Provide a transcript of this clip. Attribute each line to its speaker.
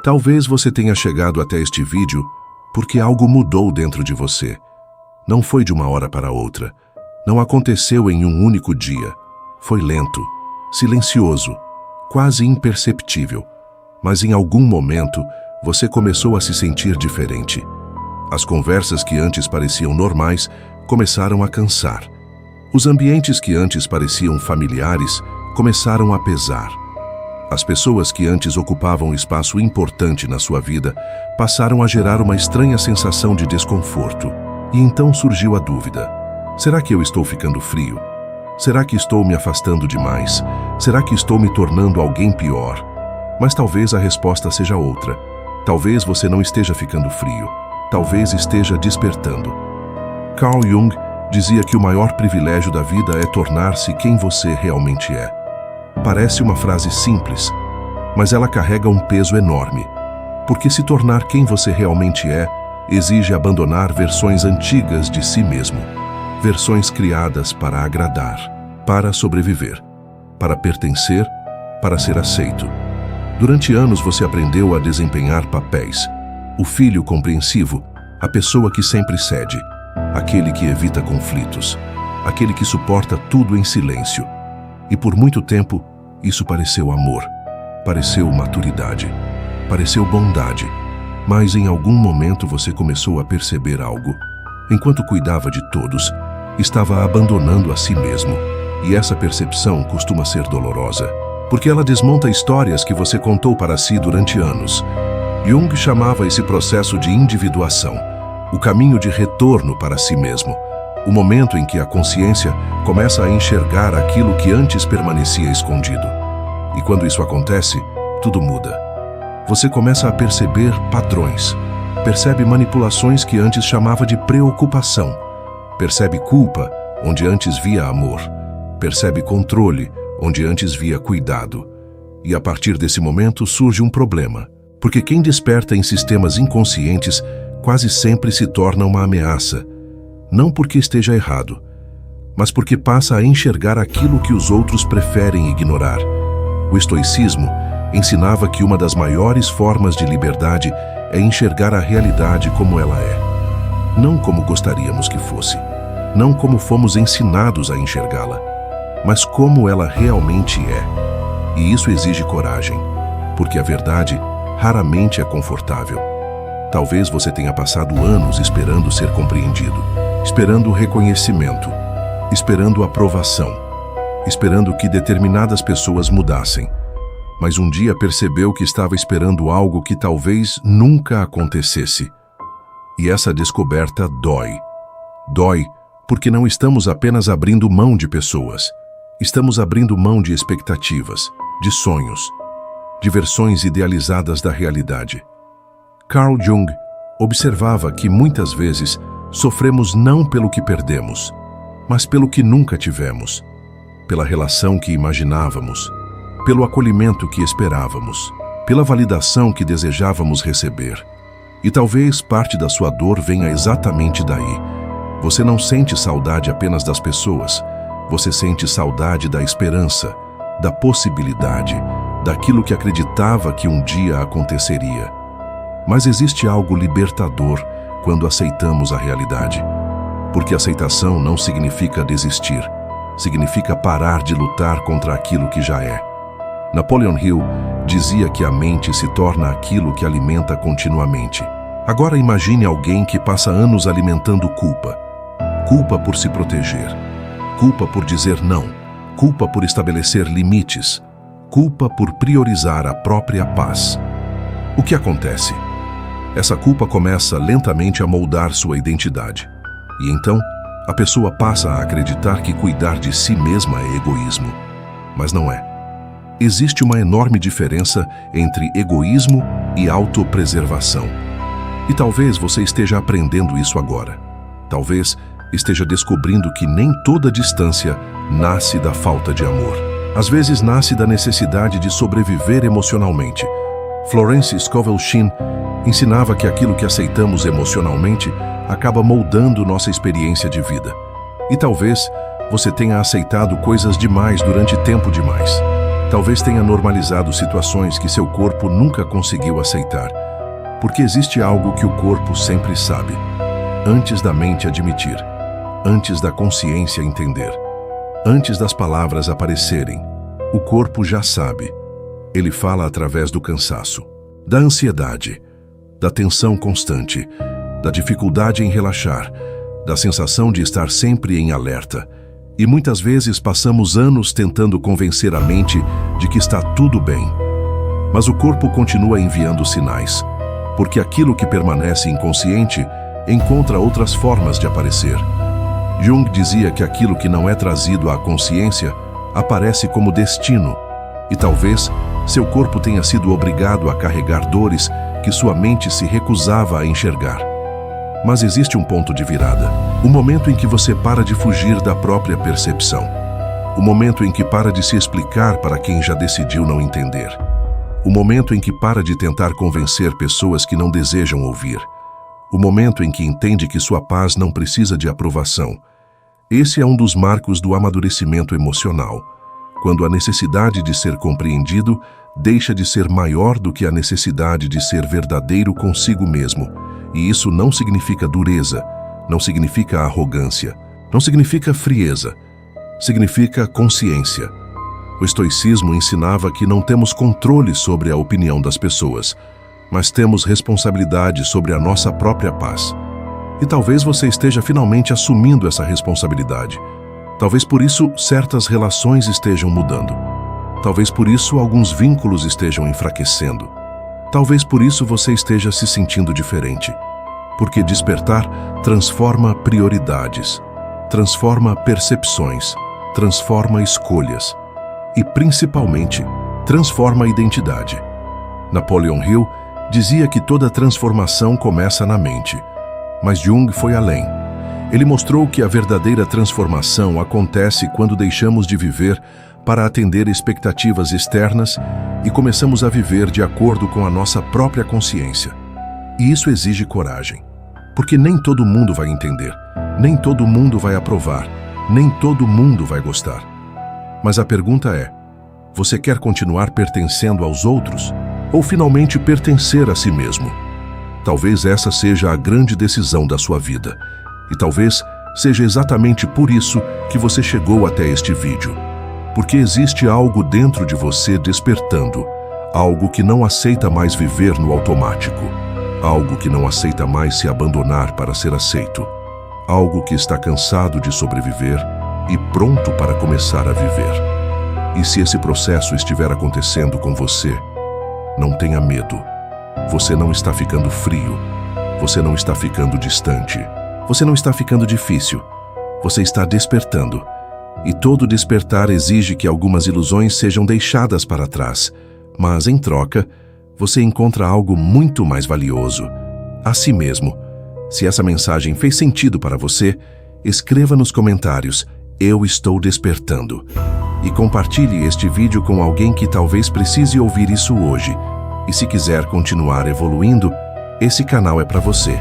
Speaker 1: Talvez você tenha chegado até este vídeo porque algo mudou dentro de você. Não foi de uma hora para outra. Não aconteceu em um único dia. Foi lento, silencioso, quase imperceptível. Mas em algum momento, você começou a se sentir diferente. As conversas que antes pareciam normais começaram a cansar. Os ambientes que antes pareciam familiares começaram a pesar. As pessoas que antes ocupavam espaço importante na sua vida passaram a gerar uma estranha sensação de desconforto. E então surgiu a dúvida: será que eu estou ficando frio? Será que estou me afastando demais? Será que estou me tornando alguém pior? Mas talvez a resposta seja outra. Talvez você não esteja ficando frio. Talvez esteja despertando. Carl Jung dizia que o maior privilégio da vida é tornar-se quem você realmente é. Parece uma frase simples, mas ela carrega um peso enorme. Porque se tornar quem você realmente é exige abandonar versões antigas de si mesmo. Versões criadas para agradar, para sobreviver, para pertencer, para ser aceito. Durante anos você aprendeu a desempenhar papéis. O filho compreensivo, a pessoa que sempre cede, aquele que evita conflitos, aquele que suporta tudo em silêncio. E por muito tempo, isso pareceu amor, pareceu maturidade, pareceu bondade. Mas em algum momento você começou a perceber algo. Enquanto cuidava de todos, estava abandonando a si mesmo. E essa percepção costuma ser dolorosa, porque ela desmonta histórias que você contou para si durante anos. Jung chamava esse processo de individuação, o caminho de retorno para si mesmo, o momento em que a consciência começa a enxergar aquilo que antes permanecia escondido. E quando isso acontece, tudo muda. Você começa a perceber padrões, percebe manipulações que antes chamava de preocupação, percebe culpa onde antes via amor, percebe controle onde antes via cuidado. E a partir desse momento surge um problema, porque quem desperta em sistemas inconscientes quase sempre se torna uma ameaça, não porque esteja errado, mas porque passa a enxergar aquilo que os outros preferem ignorar. O estoicismo ensinava que uma das maiores formas de liberdade é enxergar a realidade como ela é. Não como gostaríamos que fosse, não como fomos ensinados a enxergá-la, mas como ela realmente é. E isso exige coragem, porque a verdade raramente é confortável. Talvez você tenha passado anos esperando ser compreendido, esperando reconhecimento, esperando aprovação, esperando que determinadas pessoas mudassem. Mas um dia percebeu que estava esperando algo que talvez nunca acontecesse. E essa descoberta dói. Dói porque não estamos apenas abrindo mão de pessoas. Estamos abrindo mão de expectativas, de sonhos, de versões idealizadas da realidade. Carl Jung observava que muitas vezes sofremos não pelo que perdemos, mas pelo que nunca tivemos, pela relação que imaginávamos, pelo acolhimento que esperávamos, pela validação que desejávamos receber. E talvez parte da sua dor venha exatamente daí. Você não sente saudade apenas das pessoas, você sente saudade da esperança, da possibilidade, daquilo que acreditava que um dia aconteceria. Mas existe algo libertador quando aceitamos a realidade. Porque aceitação não significa desistir, significa parar de lutar contra aquilo que já é. Napoleon Hill dizia que a mente se torna aquilo que alimenta continuamente. Agora imagine alguém que passa anos alimentando culpa. Culpa por se proteger. Culpa por dizer não. Culpa por estabelecer limites. Culpa por priorizar a própria paz. O que acontece? Essa culpa começa lentamente a moldar sua identidade. E então, a pessoa passa a acreditar que cuidar de si mesma é egoísmo. Mas não é. Existe uma enorme diferença entre egoísmo e autopreservação. E talvez você esteja aprendendo isso agora. Talvez esteja descobrindo que nem toda distância nasce da falta de amor. Às vezes nasce da necessidade de sobreviver emocionalmente. Florence Scovel Shinn ensinava que aquilo que aceitamos emocionalmente acaba moldando nossa experiência de vida. E talvez você tenha aceitado coisas demais durante tempo demais. Talvez tenha normalizado situações que seu corpo nunca conseguiu aceitar, porque existe algo que o corpo sempre sabe, antes da mente admitir, antes da consciência entender, antes das palavras aparecerem. O corpo já sabe. Ele fala através do cansaço, da ansiedade, da tensão constante, da dificuldade em relaxar, da sensação de estar sempre em alerta. E muitas vezes passamos anos tentando convencer a mente de que está tudo bem. Mas o corpo continua enviando sinais, porque aquilo que permanece inconsciente encontra outras formas de aparecer. Jung dizia que aquilo que não é trazido à consciência aparece como destino, e talvez seu corpo tenha sido obrigado a carregar dores que sua mente se recusava a enxergar. Mas existe um ponto de virada, o momento em que você para de fugir da própria percepção, o momento em que para de se explicar para quem já decidiu não entender, o momento em que para de tentar convencer pessoas que não desejam ouvir, o momento em que entende que sua paz não precisa de aprovação. Esse é um dos marcos do amadurecimento emocional, quando a necessidade de ser compreendido deixa de ser maior do que a necessidade de ser verdadeiro consigo mesmo. E isso não significa dureza, não significa arrogância, não significa frieza, significa consciência. O estoicismo ensinava que não temos controle sobre a opinião das pessoas, mas temos responsabilidade sobre a nossa própria paz. E talvez você esteja finalmente assumindo essa responsabilidade. Talvez por isso certas relações estejam mudando. Talvez por isso alguns vínculos estejam enfraquecendo. Talvez por isso você esteja se sentindo diferente. Porque despertar transforma prioridades, transforma percepções, transforma escolhas e, principalmente, transforma a identidade. Napoleon Hill dizia que toda transformação começa na mente, mas Jung foi além. Ele mostrou que a verdadeira transformação acontece quando deixamos de viver para atender expectativas externas e começamos a viver de acordo com a nossa própria consciência. E isso exige coragem, porque nem todo mundo vai entender, nem todo mundo vai aprovar, nem todo mundo vai gostar. Mas a pergunta é: você quer continuar pertencendo aos outros ou finalmente pertencer a si mesmo? Talvez essa seja a grande decisão da sua vida, e talvez seja exatamente por isso que você chegou até este vídeo. Porque existe algo dentro de você despertando, algo que não aceita mais viver no automático, algo que não aceita mais se abandonar para ser aceito, algo que está cansado de sobreviver e pronto para começar a viver. E se esse processo estiver acontecendo com você, não tenha medo. Você não está ficando frio, você não está ficando distante, você não está ficando difícil, você está despertando. E todo despertar exige que algumas ilusões sejam deixadas para trás, mas, em troca, você encontra algo muito mais valioso: a si mesmo. Se essa mensagem fez sentido para você, escreva nos comentários: "Eu estou despertando", e compartilhe este vídeo com alguém que talvez precise ouvir isso hoje. E se quiser continuar evoluindo, esse canal é para você.